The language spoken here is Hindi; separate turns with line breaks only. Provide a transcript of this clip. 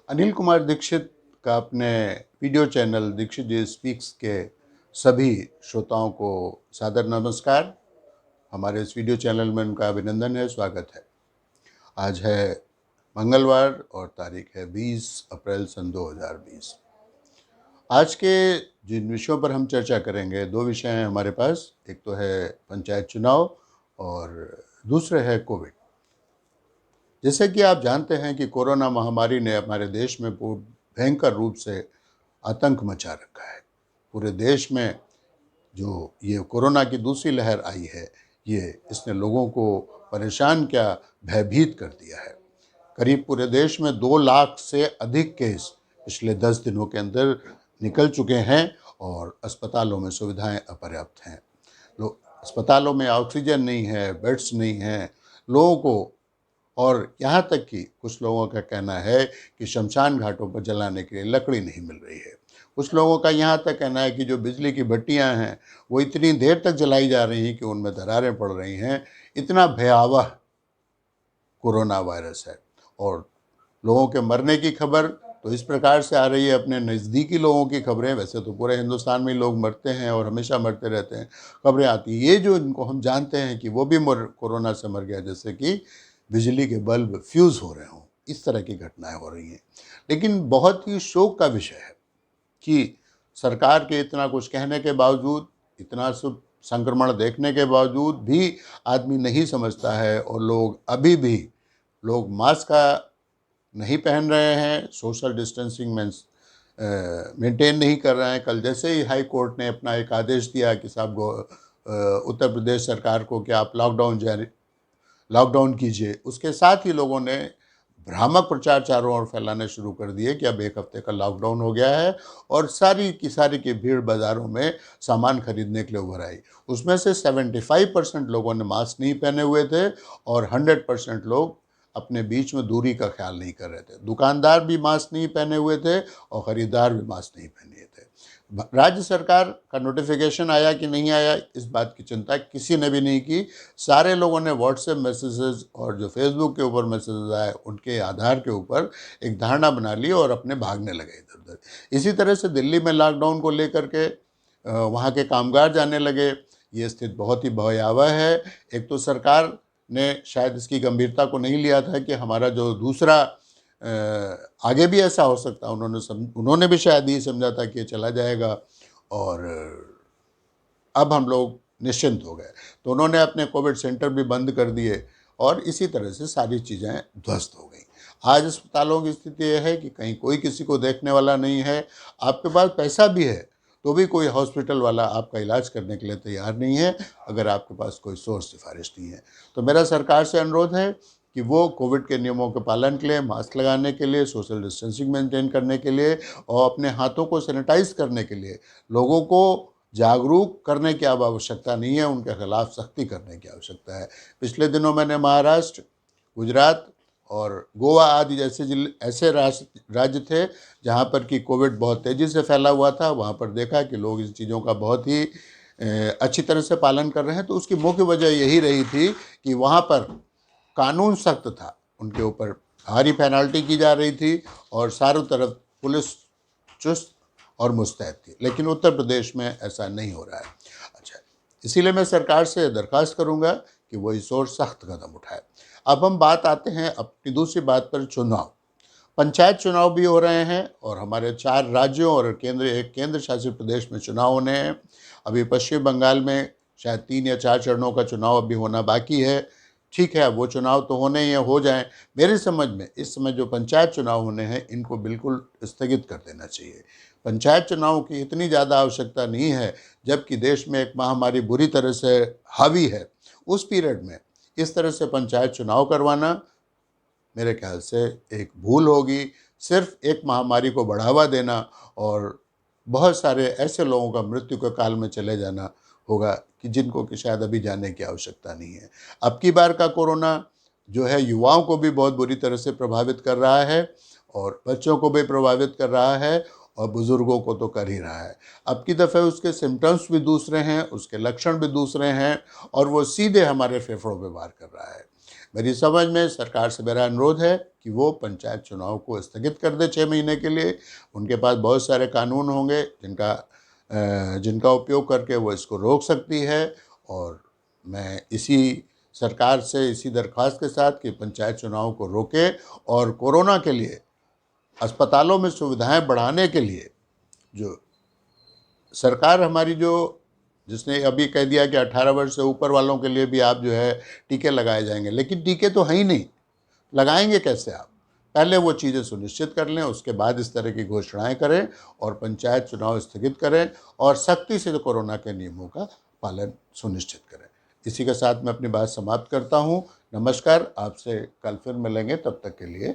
अनिल कुमार दीक्षित का अपने वीडियो चैनल दीक्षित जी स्पीक्स के सभी श्रोताओं को सादर नमस्कार। हमारे इस वीडियो चैनल में उनका अभिनंदन है, स्वागत है। आज है मंगलवार और तारीख है 20 अप्रैल सन 2020। आज के जिन विषयों पर हम चर्चा करेंगे, दो विषय हैं हमारे पास। एक तो है पंचायत चुनाव और दूसरे है कोविड। जैसे कि आप जानते हैं कि कोरोना महामारी ने हमारे देश में भयंकर रूप से आतंक मचा रखा है। पूरे देश में जो ये कोरोना की दूसरी लहर आई है, इसने लोगों को परेशान क्या, भयभीत कर दिया है। करीब पूरे देश में 2 लाख से अधिक केस पिछले 10 दिनों के अंदर निकल चुके हैं और अस्पतालों में सुविधाएं अपर्याप्त हैं। लोग अस्पतालों में ऑक्सीजन नहीं है, बेड्स नहीं हैं लोगों को, और यहाँ तक कि कुछ लोगों का कहना है कि शमशान घाटों पर जलाने के लिए लकड़ी नहीं मिल रही है। कुछ लोगों का यहाँ तक कहना है कि जो बिजली की भट्टियाँ हैं वो इतनी देर तक जलाई जा रही हैं कि उनमें दरारें पड़ रही हैं। इतना भयावह कोरोना वायरस है। और लोगों के मरने की खबर तो इस प्रकार से आ रही है, अपने नज़दीकी लोगों की खबरें। वैसे तो पूरे हिंदुस्तान में लोग मरते हैं और हमेशा मरते रहते हैं, खबरें आती हैं। ये जो इनको हम जानते हैं कि वो भी कोरोना से मर गया, जैसे कि बिजली के बल्ब फ्यूज़ हो रहे हों, इस तरह की घटनाएं हो रही हैं। लेकिन बहुत ही शोक का विषय है कि सरकार के इतना कुछ कहने के बावजूद, इतना सब संक्रमण देखने के बावजूद भी आदमी नहीं समझता है और लोग अभी भी मास्क का नहीं पहन रहे हैं, सोशल डिस्टेंसिंग मेंटेन नहीं कर रहे हैं। कल जैसे ही हाई कोर्ट ने अपना एक आदेश दिया कि साहब उत्तर प्रदेश सरकार को कि आप लॉकडाउन कीजिए, उसके साथ ही लोगों ने भ्रामक प्रचार चारों ओर फैलाने शुरू कर दिए कि अब 1 हफ्ते का लॉकडाउन हो गया है, और सारी की भीड़ बाज़ारों में सामान खरीदने के लिए उभर आई। उसमें से 75% लोगों ने मास्क नहीं पहने हुए थे और 100% लोग अपने बीच में दूरी का ख्याल नहीं कर रहे थे। दुकानदार भी मास्क नहीं पहने हुए थे और ख़रीदार भी मास्क नहीं पहने थे। राज्य सरकार का नोटिफिकेशन आया कि नहीं आया, इस बात की चिंता किसी ने भी नहीं की। सारे लोगों ने व्हाट्सएप मैसेजेस और जो फेसबुक के ऊपर मैसेजेस आए उनके आधार के ऊपर एक धारणा बना ली और अपने भागने लगे इधर उधर। इसी तरह से दिल्ली में लॉकडाउन को लेकर के वहाँ के कामगार जाने लगे। ये स्थिति बहुत ही भयावह है। एक तो सरकार ने शायद इसकी गंभीरता को नहीं लिया था कि हमारा जो दूसरा आगे भी ऐसा हो सकता है। उन्होंने भी शायद ये समझा था कि ये चला जाएगा और अब हम लोग निश्चिंत हो गए, तो उन्होंने अपने कोविड सेंटर भी बंद कर दिए और इसी तरह से सारी चीज़ें ध्वस्त हो गई। आज अस्पतालों की स्थिति यह है कि कहीं कोई किसी को देखने वाला नहीं है। आपके पास पैसा भी है तो भी कोई हॉस्पिटल वाला आपका इलाज करने के लिए तैयार नहीं है, अगर आपके पास कोई सोर्स सिफारिश नहीं है। तो मेरा सरकार से अनुरोध है कि वो कोविड के नियमों के पालन के लिए, मास्क लगाने के लिए, सोशल डिस्टेंसिंग मेंटेन करने के लिए और अपने हाथों को सैनिटाइज करने के लिए लोगों को जागरूक करने की अब आवश्यकता नहीं है, उनके खिलाफ सख्ती करने की आवश्यकता है। पिछले दिनों मैंने महाराष्ट्र, गुजरात और गोवा आदि जैसे ऐसे राज्य थे जहाँ पर कि कोविड बहुत तेज़ी से फैला हुआ था, वहाँ पर देखा कि लोग इन चीज़ों का बहुत ही अच्छी तरह से पालन कर रहे हैं। तो उसकी मुख्य वजह यही रही थी कि वहाँ पर कानून सख्त था, उनके ऊपर भारी पेनल्टी की जा रही थी और चारों तरफ पुलिस चुस्त और मुस्तैद थी। लेकिन उत्तर प्रदेश में ऐसा नहीं हो रहा है। अच्छा, इसीलिए मैं सरकार से दरख्वास्त करूंगा कि वो इस ओर सख्त कदम उठाए। अब हम बात आते हैं अपनी दूसरी बात पर, चुनाव। पंचायत चुनाव भी हो रहे हैं और हमारे 4 राज्यों और एक केंद्र शासित प्रदेश में चुनाव होने हैं। अभी पश्चिम बंगाल में शायद 3 या 4 चरणों का चुनाव अभी होना बाकी है। ठीक है, वो चुनाव तो होने ही हो जाएं। मेरी समझ में इस समय जो पंचायत चुनाव होने हैं इनको बिल्कुल स्थगित कर देना चाहिए। पंचायत चुनाव की इतनी ज़्यादा आवश्यकता नहीं है, जबकि देश में एक महामारी बुरी तरह से हावी है। उस पीरियड में इस तरह से पंचायत चुनाव करवाना मेरे ख्याल से एक भूल होगी। सिर्फ एक महामारी को बढ़ावा देना और बहुत सारे ऐसे लोगों का मृत्यु के काल में चले जाना होगा कि जिनको कि शायद अभी जाने की आवश्यकता नहीं है। अब की बार का कोरोना जो है युवाओं को भी बहुत बुरी तरह से प्रभावित कर रहा है और बच्चों को भी प्रभावित कर रहा है और बुज़ुर्गों को तो कर ही रहा है। अब की दफ़े उसके सिम्टम्स भी दूसरे हैं, उसके लक्षण भी दूसरे हैं और वो सीधे हमारे फेफड़ों पे वार कर रहा है। मेरी समझ में सरकार से मेरा अनुरोध है कि वो पंचायत चुनाव को स्थगित कर दे 6 महीने के लिए। उनके पास बहुत सारे कानून होंगे जिनका उपयोग करके वो इसको रोक सकती है। और मैं इसी सरकार से इसी दरख्वास्त के साथ कि पंचायत चुनाव को रोके और कोरोना के लिए अस्पतालों में सुविधाएं बढ़ाने के लिए जो सरकार हमारी जिसने अभी कह दिया कि 18 वर्ष से ऊपर वालों के लिए भी आप जो है टीके लगाए जाएंगे, लेकिन टीके तो है ही नहीं, लगाएंगे कैसे आप? पहले वो चीज़ें सुनिश्चित कर लें, उसके बाद इस तरह की घोषणाएं करें और पंचायत चुनाव स्थगित करें और सख्ती से कोरोना के नियमों का पालन सुनिश्चित करें। इसी के साथ मैं अपनी बात समाप्त करता हूँ। नमस्कार, आपसे कल फिर मिलेंगे, तब तक के लिए